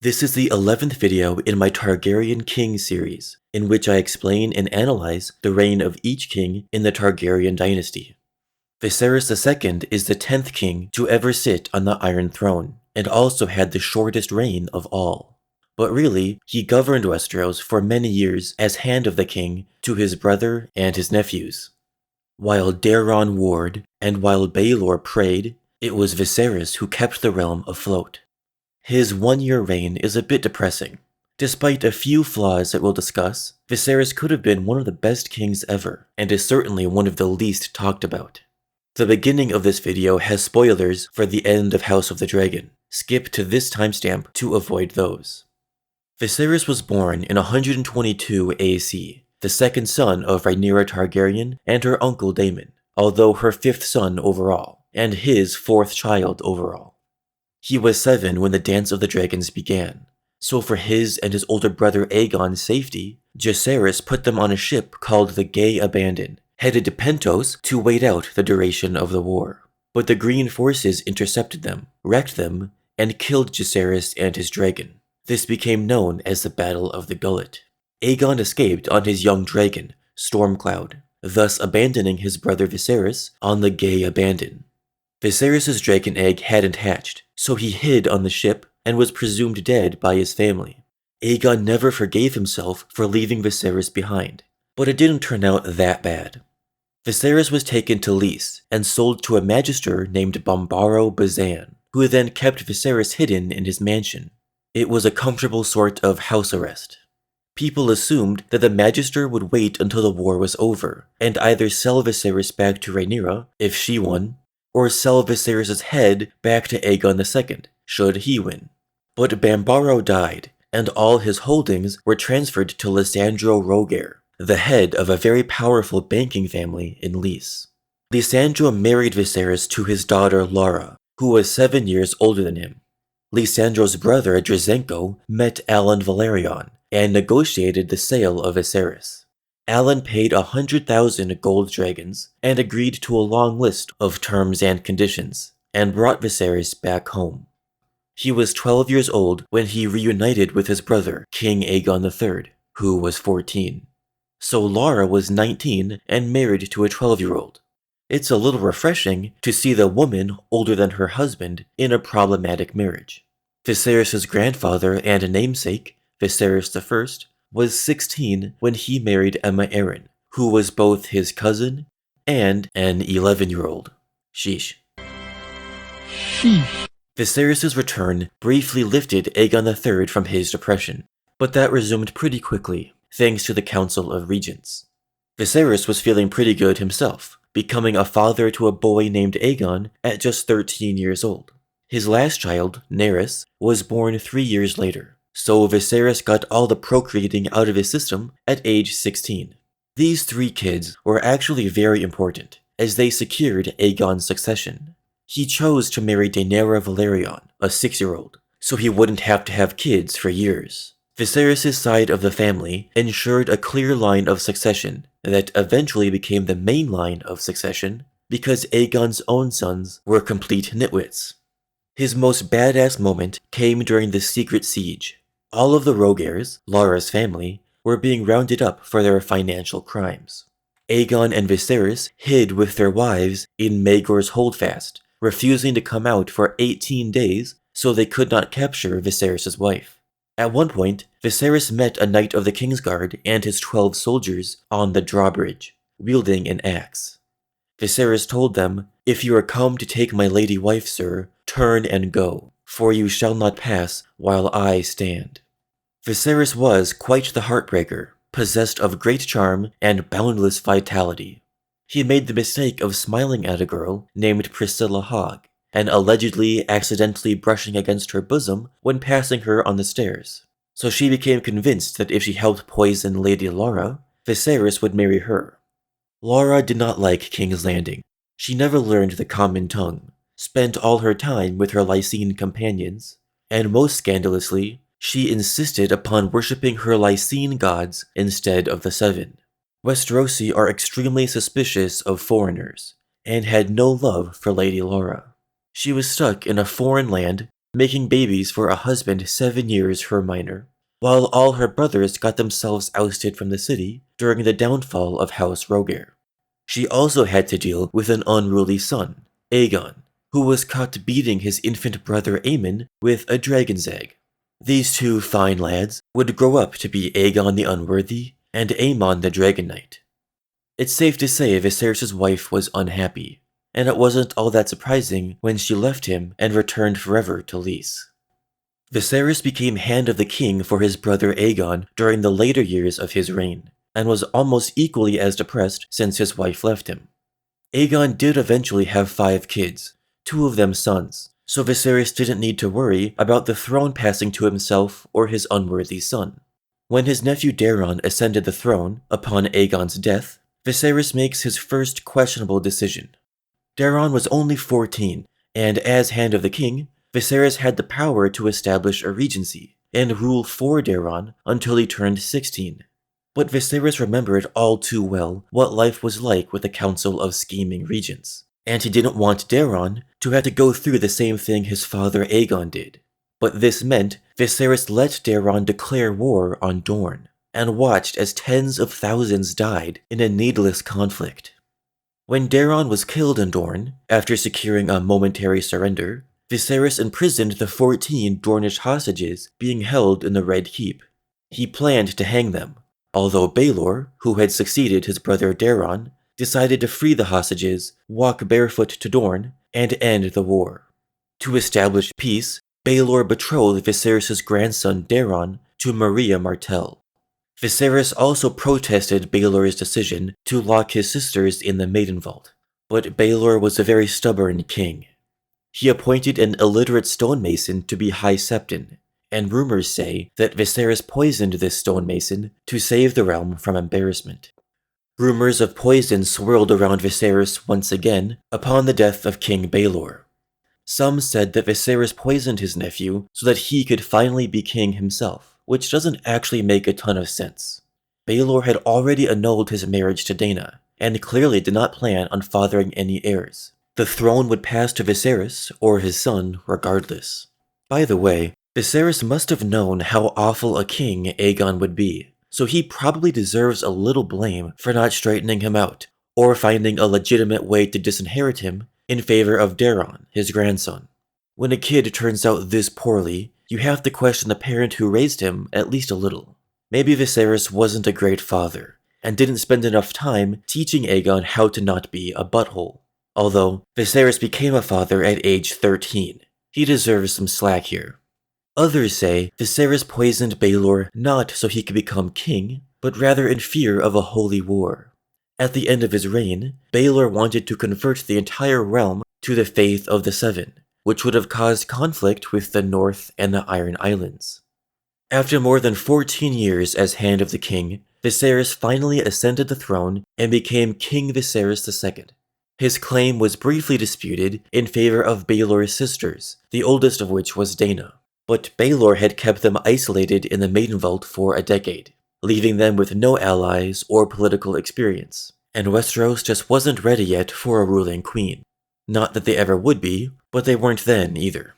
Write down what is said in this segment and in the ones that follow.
This is the 11th video in my Targaryen King series, in which I explain and analyze the reign of each king in the Targaryen dynasty. Viserys II is the 10th king to ever sit on the Iron Throne, and also had the shortest reign of all. But really, he governed Westeros for many years as Hand of the King to his brother and his nephews. While Daeron warred, and while Baelor prayed, it was Viserys who kept the realm afloat. His one-year reign is a bit depressing. Despite a few flaws that we'll discuss, Viserys could have been one of the best kings ever, and is certainly one of the least talked about. The beginning of this video has spoilers for the end of House of the Dragon. Skip to this timestamp to avoid those. Viserys was born in 122 AC, the second son of Rhaenyra Targaryen and her uncle Daemon, although her fifth son overall, and his fourth child overall. He was 7 when the Dance of the Dragons began, so for his and his older brother Aegon's safety, Viserys put them on a ship called the Gay Abandon, headed to Pentos to wait out the duration of the war. But the Green forces intercepted them, wrecked them, and killed Viserys and his dragon. This became known as the Battle of the Gullet. Aegon escaped on his young dragon, Stormcloud, thus abandoning his brother Viserys on the Gay Abandon. Viserys' dragon egg hadn't hatched, so he hid on the ship and was presumed dead by his family. Aegon never forgave himself for leaving Viserys behind, but it didn't turn out that bad. Viserys was taken to Lys and sold to a magister named Bombaro Bazan, who then kept Viserys hidden in his mansion. It was a comfortable sort of house arrest. People assumed that the magister would wait until the war was over, and either sell Viserys back to Rhaenyra, if she won, or sell Viserys' head back to Aegon II, should he win. But Bombaro died, and all his holdings were transferred to Lysandro Rogaire, the head of a very powerful banking family in Lys. Lysandro married Viserys to his daughter Lara, who was 7 years older than him. Lysandro's brother Drazenko met Alan Velaryon and negotiated the sale of Viserys. Alan paid 100,000 gold dragons and agreed to a long list of terms and conditions, and brought Viserys back home. He was 12 years old when he reunited with his brother, King Aegon III, who was 14. So Lara was 19 and married to a 12-year-old. It's a little refreshing to see the woman older than her husband in a problematic marriage. Viserys' grandfather and namesake, Viserys I, was 16 when he married Aemma Arryn, who was both his cousin and an 11-year-old. Sheesh. Viserys' return briefly lifted Aegon III from his depression, but that resumed pretty quickly, thanks to the Council of Regents. Viserys was feeling pretty good himself, becoming a father to a boy named Aegon at just 13 years old. His last child, Nerys, was born 3 years later, so Viserys got all the procreating out of his system at age 16. These 3 kids were actually very important, as they secured Aegon's succession. He chose to marry Rhaenyra Velaryon, a 6-year-old, so he wouldn't have to have kids for years. Viserys' side of the family ensured a clear line of succession that eventually became the main line of succession because Aegon's own sons were complete nitwits. His most badass moment came during the Secret Siege. All of the Rogaires, Lara's family, were being rounded up for their financial crimes. Aegon and Viserys hid with their wives in Maegor's Holdfast, refusing to come out for 18 days so they could not capture Viserys' wife. At one point, Viserys met a knight of the Kingsguard and his 12 soldiers on the drawbridge, wielding an axe. Viserys told them, "If you are come to take my lady wife, sir, turn and go, for you shall not pass while I stand." Viserys was quite the heartbreaker, possessed of great charm and boundless vitality. He made the mistake of smiling at a girl named Priscilla Hogg, and allegedly accidentally brushing against her bosom when passing her on the stairs. So she became convinced that if she helped poison Lady Lara, Viserys would marry her. Lara did not like King's Landing. She never learned the common tongue, spent all her time with her Lysene companions, and most scandalously, she insisted upon worshipping her Lysene gods instead of the 7. Westerosi are extremely suspicious of foreigners, and had no love for Lady Lara. She was stuck in a foreign land making babies for a husband 7 years her minor, while all her brothers got themselves ousted from the city during the downfall of House Roger. She also had to deal with an unruly son, Aegon, who was caught beating his infant brother Aemon with a dragon's egg. These two fine lads would grow up to be Aegon the Unworthy and Aemon the Dragon Knight. It's safe to say Viserys' wife was unhappy, and it wasn't all that surprising when she left him and returned forever to Lys. Viserys became Hand of the King for his brother Aegon during the later years of his reign, and was almost equally as depressed since his wife left him. Aegon did eventually have 5 kids, 2 of them sons, so Viserys didn't need to worry about the throne passing to himself or his unworthy son. When his nephew Daeron ascended the throne upon Aegon's death, Viserys makes his first questionable decision. Daeron was only 14, and as Hand of the King, Viserys had the power to establish a regency and rule for Daeron until he turned 16. But Viserys remembered all too well what life was like with a council of scheming regents, and he didn't want Daeron to have to go through the same thing his father Aegon did. But this meant Viserys let Daeron declare war on Dorne, and watched as tens of thousands died in a needless conflict. When Daeron was killed in Dorne, after securing a momentary surrender, Viserys imprisoned the 14 Dornish hostages being held in the Red Keep. He planned to hang them, although Baelor, who had succeeded his brother Daeron, decided to free the hostages, walk barefoot to Dorne, and end the war. To establish peace, Baelor betrothed Viserys' grandson Daeron to Maria Martell. Viserys also protested Baelor's decision to lock his sisters in the Maiden Vault, but Baelor was a very stubborn king. He appointed an illiterate stonemason to be High Septon, and rumors say that Viserys poisoned this stonemason to save the realm from embarrassment. Rumors of poison swirled around Viserys once again upon the death of King Baelor. Some said that Viserys poisoned his nephew so that he could finally be king himself, which doesn't actually make a ton of sense. Baelor had already annulled his marriage to Dana, and clearly did not plan on fathering any heirs. The throne would pass to Viserys or his son regardless. By the way, Viserys must have known how awful a king Aegon would be, so he probably deserves a little blame for not straightening him out, or finding a legitimate way to disinherit him in favor of Daeron, his grandson. When a kid turns out this poorly, you have to question the parent who raised him at least a little. Maybe Viserys wasn't a great father, and didn't spend enough time teaching Aegon how to not be a butthole. Although, Viserys became a father at age 13. He deserves some slack here. Others say Viserys poisoned Baelor not so he could become king, but rather in fear of a holy war. At the end of his reign, Baelor wanted to convert the entire realm to the faith of the Seven, which would have caused conflict with the North and the Iron Islands. After more than 14 years as Hand of the King, Viserys finally ascended the throne and became King Viserys II. His claim was briefly disputed in favor of Baelor's sisters, the oldest of which was Dana. But Baelor had kept them isolated in the Maiden Vault for a decade, leaving them with no allies or political experience, and Westeros just wasn't ready yet for a ruling queen. Not that they ever would be, but they weren't then either.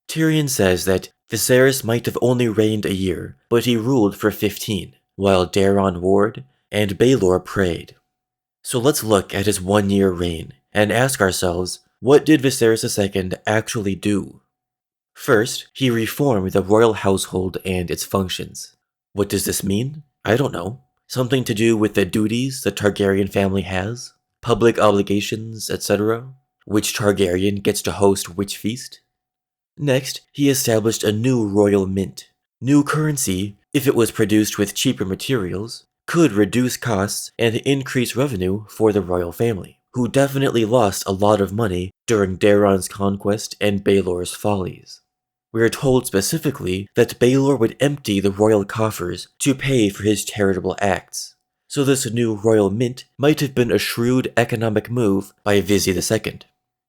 Tyrion says that Viserys might have only reigned a year, but he ruled for 15, while Daeron warred and Baelor prayed. So let's look at his 1-year reign and ask ourselves, what did Viserys II actually do? First, he reformed the royal household and its functions. What does this mean? I don't know. Something to do with the duties the Targaryen family has? Public obligations, etc.? Which Targaryen gets to host which feast? Next, he established a new royal mint. New currency, if it was produced with cheaper materials, could reduce costs and increase revenue for the royal family, who definitely lost a lot of money during Daeron's conquest and Baelor's follies. We are told specifically that Baelor would empty the royal coffers to pay for his charitable acts, so this new royal mint might have been a shrewd economic move by Vizzy II.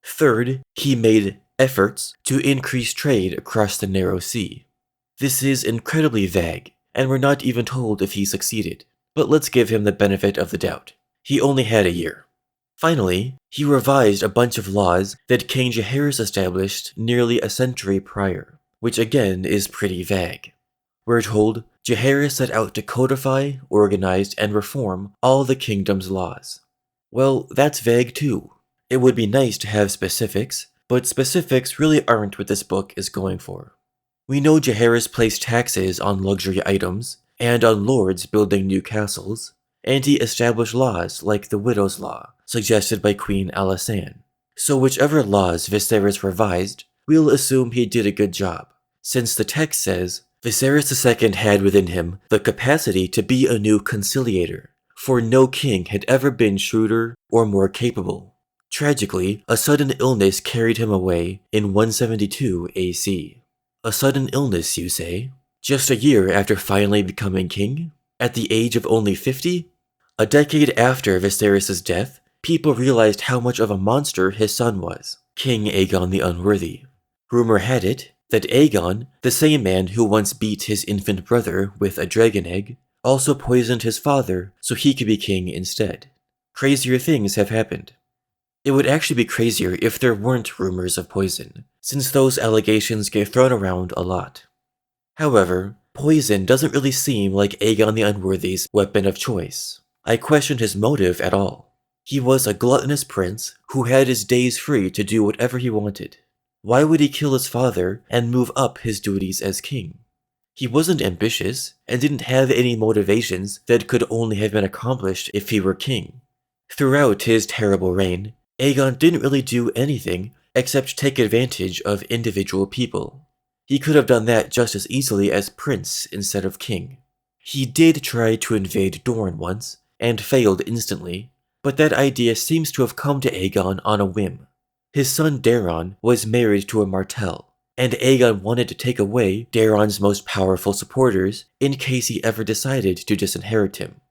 Third, he made efforts to increase trade across the Narrow Sea. This is incredibly vague, and we're not even told if he succeeded, but let's give him the benefit of the doubt. He only had a year. Finally, he revised a bunch of laws that King Jaehaerys established nearly a century prior, which again is pretty vague. We're told Jaehaerys set out to codify, organize, and reform all the kingdom's laws. Well, that's vague too. It would be nice to have specifics, but specifics really aren't what this book is going for. We know Jaehaerys placed taxes on luxury items, and on lords building new castles, and he established laws like the Widow's Law, suggested by Queen Alysanne. So whichever laws Viserys revised, we'll assume he did a good job, since the text says, Viserys II had within him the capacity to be a new conciliator, for no king had ever been shrewder or more capable. Tragically, a sudden illness carried him away in 172 AC. A sudden illness, you say? Just a year after finally becoming king? At the age of only 50? A decade after Viserys' death, people realized how much of a monster his son was, King Aegon the Unworthy. Rumor had it that Aegon, the same man who once beat his infant brother with a dragon egg, also poisoned his father so he could be king instead. Crazier things have happened. It would actually be crazier if there weren't rumors of poison, since those allegations get thrown around a lot. However, poison doesn't really seem like Aegon the Unworthy's weapon of choice. I question his motive at all. He was a gluttonous prince who had his days free to do whatever he wanted. Why would he kill his father and move up his duties as king? He wasn't ambitious and didn't have any motivations that could only have been accomplished if he were king. Throughout his terrible reign, Aegon didn't really do anything except take advantage of individual people. He could have done that just as easily as prince instead of king. He did try to invade Dorne once, and failed instantly, but that idea seems to have come to Aegon on a whim. His son Daeron was married to a Martell, and Aegon wanted to take away Daeron's most powerful supporters in case he ever decided to disinherit him.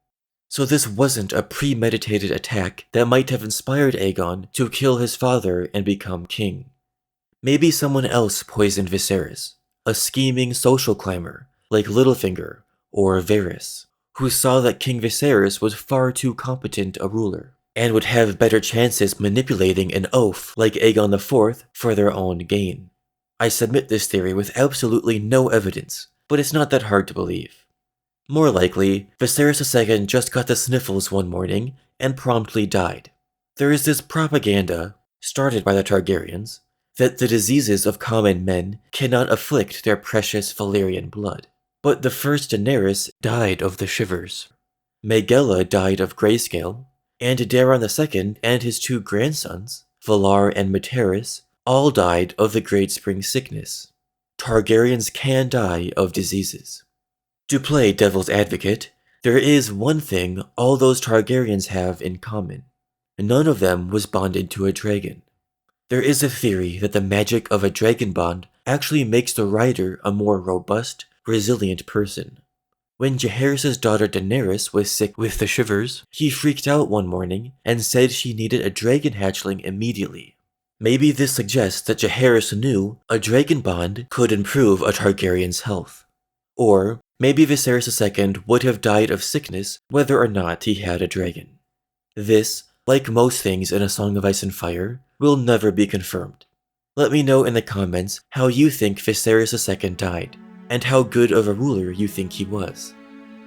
So this wasn't a premeditated attack that might have inspired Aegon to kill his father and become king. Maybe someone else poisoned Viserys, a scheming social climber like Littlefinger or Varys, who saw that King Viserys was far too competent a ruler, and would have better chances manipulating an oaf like Aegon IV for their own gain. I submit this theory with absolutely no evidence, but it's not that hard to believe. More likely, Viserys II just got the sniffles one morning and promptly died. There is this propaganda, started by the Targaryens, that the diseases of common men cannot afflict their precious Valyrian blood. But the first Daenerys died of the shivers. Maegella died of grayscale, and Daeron II and his two grandsons, Valar and Materys, all died of the Great Spring Sickness. Targaryens can die of diseases. To play devil's advocate, there is one thing all those Targaryens have in common. None of them was bonded to a dragon. There is a theory that the magic of a dragon bond actually makes the rider a more robust, resilient person. When Jaehaerys' daughter Daenerys was sick with the shivers, he freaked out one morning and said she needed a dragon hatchling immediately. Maybe this suggests that Jaehaerys knew a dragon bond could improve a Targaryen's health. Or maybe Viserys II would have died of sickness whether or not he had a dragon. This, like most things in A Song of Ice and Fire, will never be confirmed. Let me know in the comments how you think Viserys II died, and how good of a ruler you think he was.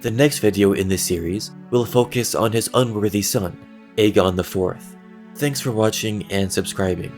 The next video in this series will focus on his unworthy son, Aegon IV. Thanks for watching and subscribing.